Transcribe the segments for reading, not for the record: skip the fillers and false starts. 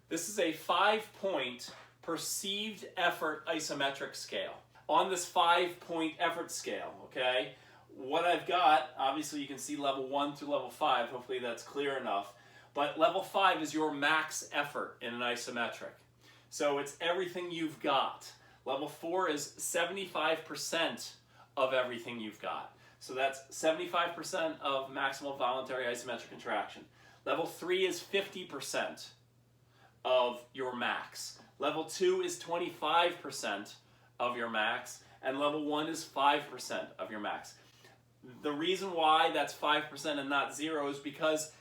This is a 5-point perceived effort isometric scale. On this 5-point effort scale, okay, what I've got, obviously you can see level 1 through level 5, hopefully that's clear enough, but level 5 is your max effort in an isometric. So it's everything you've got. Level 4 is 75% of everything you've got. So that's 75% of maximal voluntary isometric contraction. Level 3 is 50% of your max. Level 2 is 25% of your max, and level 1 is 5% of your max. The reason why that's 5% and not 0 is because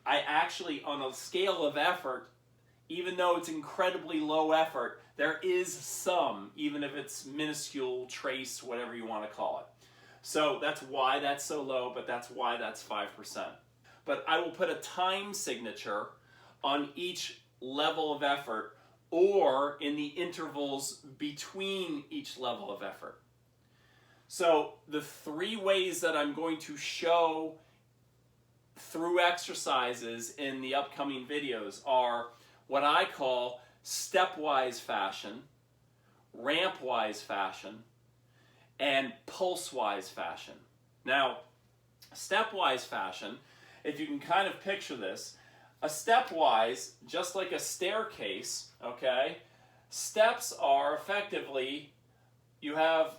I actually, on a scale of effort, even though it's incredibly low effort, there is some, even if it's minuscule, trace, whatever you want to call it. So that's why that's so low, but that's why that's 5%. But I will put a time signature on each level of effort or in the intervals between each level of effort. So the 3 ways that I'm going to show through exercises in the upcoming videos are what I call stepwise fashion, rampwise fashion, and pulse-wise fashion. Now, stepwise fashion, if you can kind of picture this, a stepwise, just like a staircase, okay, steps are effectively, you have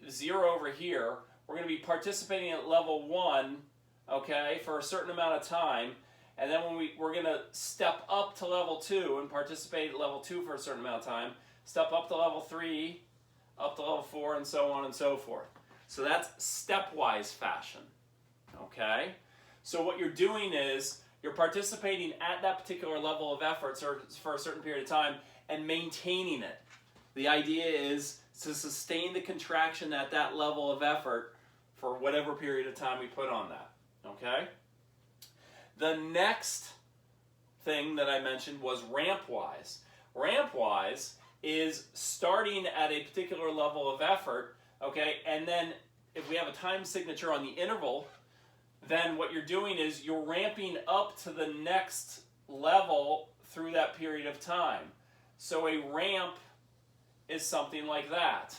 0 over here, we're going to be participating at level 1, okay, for a certain amount of time, and then when we're going to step up to level 2 and participate at level 2 for a certain amount of time, step up to level 3, up to level 4, and so on and so forth. So that's stepwise fashion, okay? So what you're doing is you're participating at that particular level of effort for a certain period of time and maintaining it. The idea is to sustain the contraction at that level of effort for whatever period of time we put on that, okay? The next thing that I mentioned was rampwise. Rampwise is starting at a particular level of effort, okay, and then if we have a time signature on the interval, then what you're doing is you're ramping up to the next level through that period of time. So a ramp is something like that,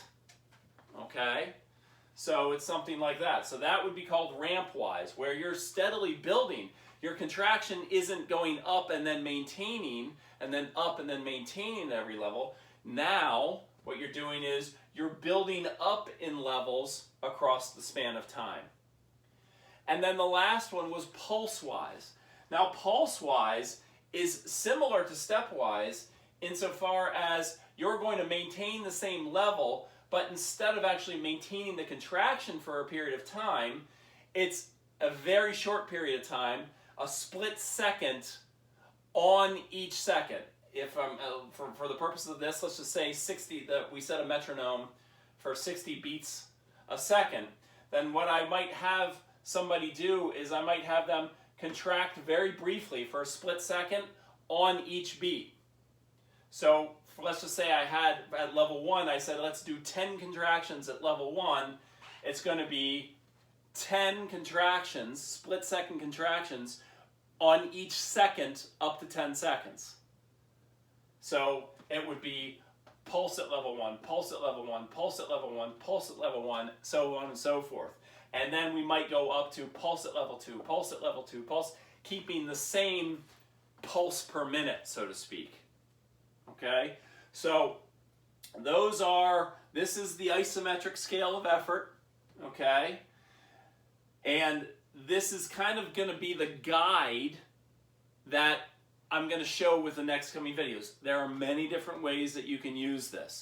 okay? So it's something like that. So that would be called rampwise, where you're steadily building. Your contraction isn't going up and then maintaining, and then up and then maintaining at every level. Now, what you're doing is you're building up in levels across the span of time. And then the last one was pulse-wise. Now, pulse-wise is similar to stepwise insofar as you're going to maintain the same level, but instead of actually maintaining the contraction for a period of time, it's a very short period of time, a split second on each second. If I'm for the purpose of this, let's just say 60. We set a metronome for 60 beats a second. Then what I might have somebody do is I might have them contract very briefly for a split second on each beat. So let's just say I had at level 1, I said let's do 10 contractions at level 1. It's going to be 10 contractions, split second contractions, on each second up to 10 seconds. So it would be pulse at level 1, pulse at level 1, pulse at level 1, pulse at level 1, so on and so forth. And then we might go up to pulse at level 2, pulse at level 2, pulse, keeping the same pulse per minute, so to speak. Okay? So this is the isometric scale of effort, okay? And this is kind of going to be the guide that I'm going to show with the next coming videos. There are many different ways that you can use this.